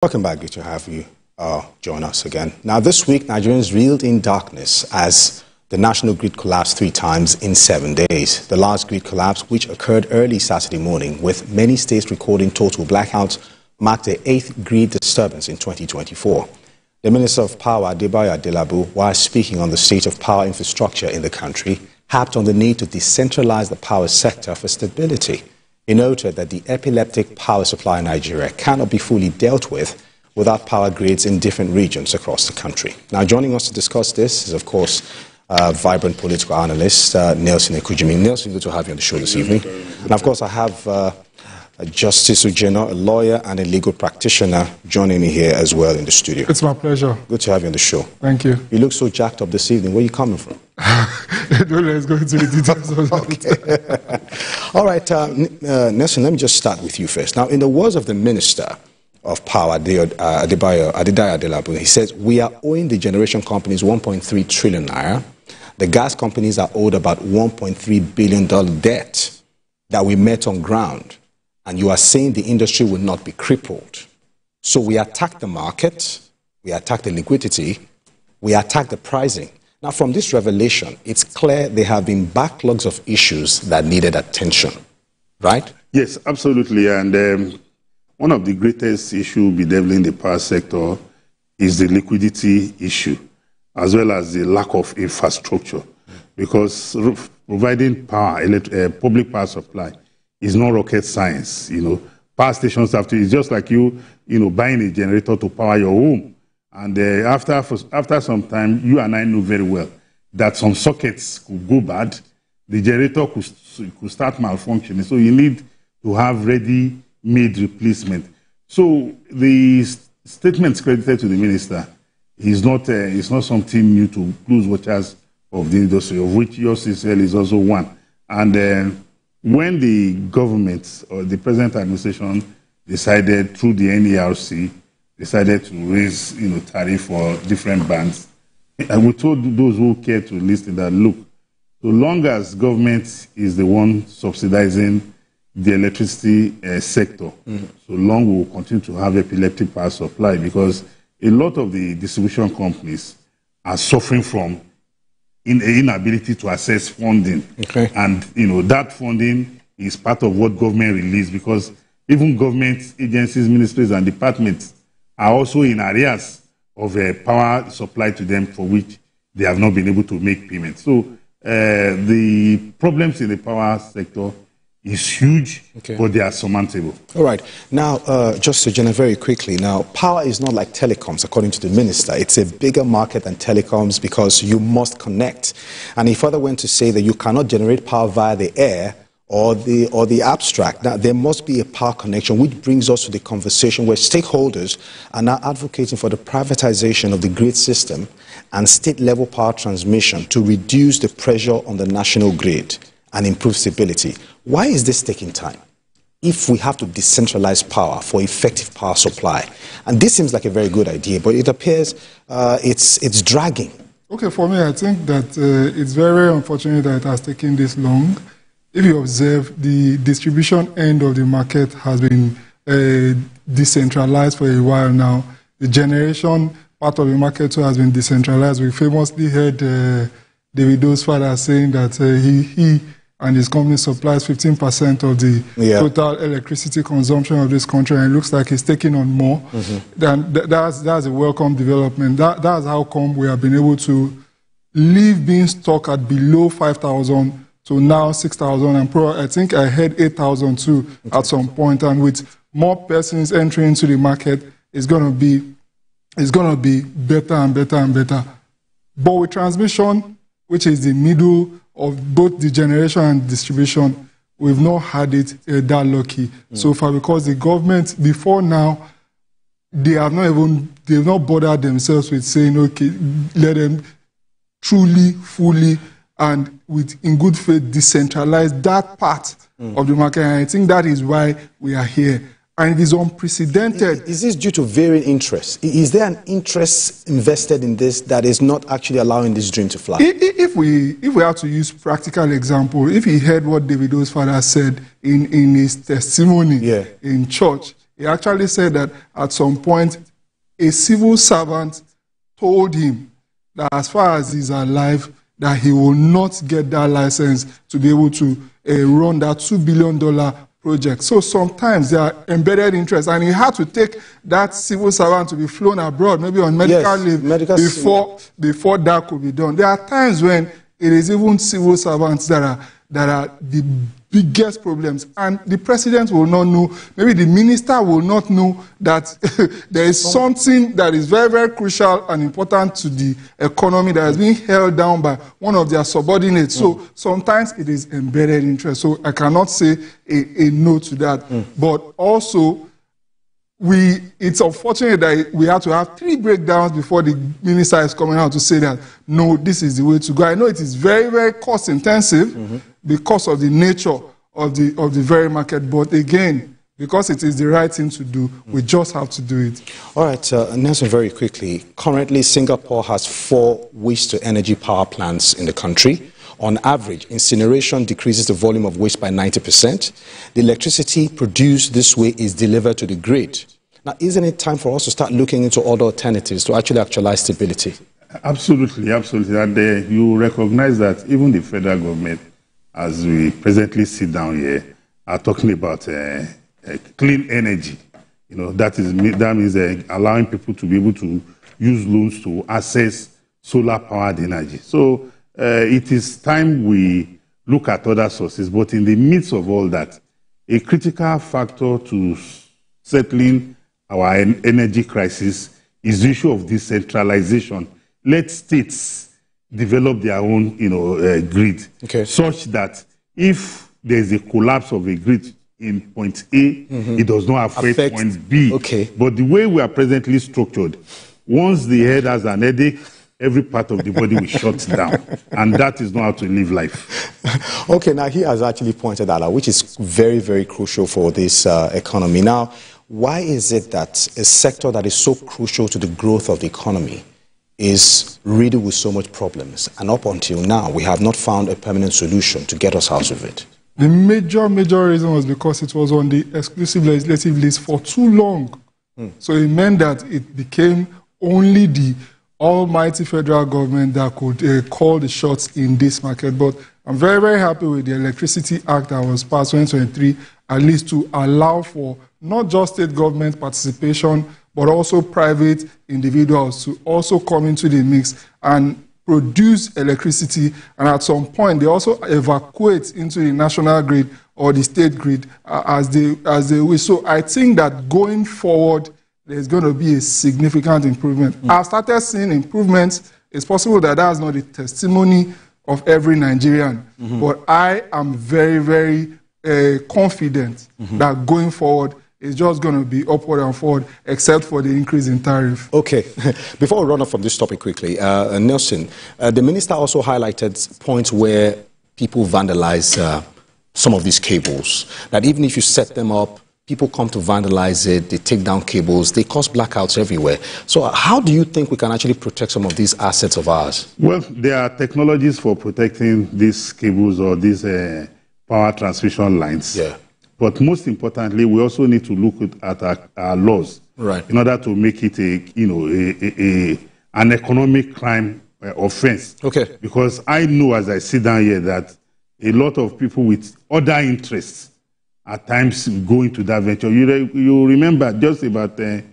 Welcome back. Good to have you join us again. Now, this week, Nigerians reeled in darkness as the national grid collapsed 3 times in 7 days. The last grid collapse, which occurred early Saturday morning, with many states recording total blackouts, marked the 8th grid disturbance in 2024. The Minister of Power, Adebayo Adelabu, while speaking on the state of power infrastructure in the country, harped on the need to decentralize the power sector for stability. He noted that the epileptic power supply in Nigeria cannot be fully dealt with without power grids in different regions across the country. Now, joining us to discuss this is, of course, vibrant political analyst Nelson Ekujimi. Nelson, good to have you on the show this evening. And, of course, I have Justice Ujena, a lawyer and a legal practitioner, joining me here as well in the studio. It's my pleasure. Good to have you on the show. Thank you. You look so jacked up this evening. Where are you coming from? Let's go into the details of that. Okay. All right, Nelson, let me just start with you first. Now, in the words of the Minister of Power, Adebayo Adelabu, he says, we are owing the generation companies 1.3 trillion naira. The gas companies are owed about $1.3 billion debt that we met on ground. And you are saying the industry will not be crippled. So we attack the market, we attack the liquidity, we attack the pricing. Now, from this revelation, it's clear there have been backlogs of issues that needed attention, right? Yes, absolutely. And one of the greatest issues bedeviling the power sector is the liquidity issue, as well as the lack of infrastructure. Because providing power, public power supply, is not rocket science. You know, power stations have to. It's just like you buying a generator to power your home. And after some time, you and I know very well that some sockets could go bad. The generator could start malfunctioning. So you need to have ready-made replacement. So the statements credited to the minister is not something new to close watchers of the industry, of which yours is also one. And when the government or the present administration decided through the NERC, decided to raise tariff for different bands, and we told those who care to listen that, look, so long as government is the one subsidizing the electricity sector, so long we will continue to have epileptic power supply, because a lot of the distribution companies are suffering from inability to access funding. Okay. And that funding is part of what government released, because even government agencies, ministries and departments are also in arrears of power supply to them for which they have not been able to make payments. So the problems in the power sector is huge, okay, but they are surmountable. All right. Now, just to Jenna, very quickly, now, power is not like telecoms, according to the minister. It's a bigger market than telecoms because you must connect. And he further went to say that you cannot generate power via the air or the abstract. Now, there must be a power connection, which brings us to the conversation where stakeholders are now advocating for the privatization of the grid system and state-level power transmission to reduce the pressure on the national grid and improve stability. Why is this taking time if we have to decentralize power for effective power supply? And this seems like a very good idea, but it appears it's dragging. Okay, for me, I think that it's very unfortunate that it has taken this long. If you observe, the distribution end of the market has been decentralized for a while now. The generation part of the market too has been decentralized. We famously heard Davido's father saying that he and his company supplies 15% of the total electricity consumption of this country, and it looks like he's taking on more. That's a welcome development. That's how come we have been able to leave being stuck at below 5,000 to now 6,000, and I think I had 8,000 too at some point. And with more persons entering into the market, it's going to be better and better and better. But with transmission, which is the middle of both the generation and distribution, we've not had it that lucky so far, because the government before now, they've not bothered themselves with saying, okay, let them truly, fully, and in good faith decentralize that part of the market. And I think that is why we are here. And it is unprecedented. Is this due to varying interests? Is there an interest invested in this that is not actually allowing this dream to fly? If we have to use practical example, if he heard what Davido's father said in his testimony in church, He actually said that at some point, a civil servant told him that as far as he's alive, that he will not get that license to be able to run that $2 billion project. So sometimes there are embedded interests, and he had to take that civil servant to be flown abroad, maybe on medical leave, before that could be done. There are times when it is even civil servants that are the biggest problems, and the president will not know, maybe the minister will not know that there is something that is very, very crucial and important to the economy that has been held down by one of their subordinates. So sometimes it is embedded interest. So I cannot say a no to that. But also, it's unfortunate that we have to have 3 breakdowns before the minister is coming out to say that, no, this is the way to go. I know it is very, very cost intensive because of the nature of the very market. But again, because it is the right thing to do, we just have to do it. All right, Nelson, very quickly. Currently, Singapore has 4 waste-to-energy power plants in the country. On average, incineration decreases the volume of waste by 90%. The electricity produced this way is delivered to the grid. Now, isn't it time for us to start looking into other alternatives to actualize stability? Absolutely, absolutely. And you recognize that even the federal government, as we presently sit down here, are talking about clean energy. You know, that means allowing people to be able to use loans to access solar-powered energy. So it is time we look at other sources. But in the midst of all that, a critical factor to settling our energy crisis is the issue of decentralization. Let states develop their own, grid, such that if there is a collapse of a grid in point A, it does not affect point B. But the way we are presently structured, once the head has an headache, every part of the body will shut down. And that is not how to live life. Okay, now he has actually pointed that out, which is very, very crucial for this economy. Now, why is it that a sector that is so crucial to the growth of the economy is riddled with so much problems, and up until now, we have not found a permanent solution to get us out of it? The major reason was because it was on the exclusive legislative list for too long. So it meant that it became only the almighty federal government that could call the shots in this market. But I'm very, very happy with the Electricity Act that was passed 2023, at least to allow for not just state government participation, but also private individuals to also come into the mix and produce electricity. And at some point, they also evacuate into the national grid or the state grid as they wish. So I think that going forward, there's going to be a significant improvement. I've started seeing improvements. It's possible that that's not the testimony of every Nigerian, but I am very, very confident that going forward, it's just going to be upward and forward, except for the increase in tariff. Okay. Before we run off from this topic quickly, Nelson, the minister also highlighted points where people vandalize some of these cables, that even if you set them up, people come to vandalize it, they take down cables, they cause blackouts everywhere. So how do you think we can actually protect some of these assets of ours? Well, there are technologies for protecting these cables or these power transmission lines. Yeah. But most importantly, we also need to look at our laws, in order to make it an economic crime offense. Okay. Because I know, as I sit down here, that a lot of people with other interests at times go into that venture. You remember just about 2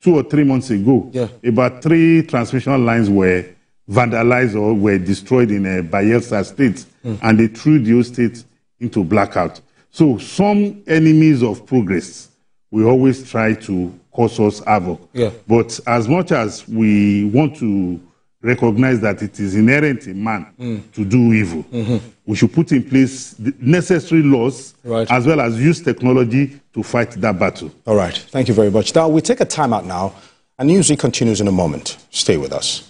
or 3 months ago, about 3 transmission lines were vandalized or were destroyed in Bayelsa State, and they threw those states into blackout. So some enemies of progress will always try to cause us havoc. Yeah. But as much as we want to recognize that it is inherent in man to do evil, we should put in place the necessary laws as well as use technology to fight that battle. All right. Thank you very much. Now, we take a time out now, and news continues in a moment. Stay with us.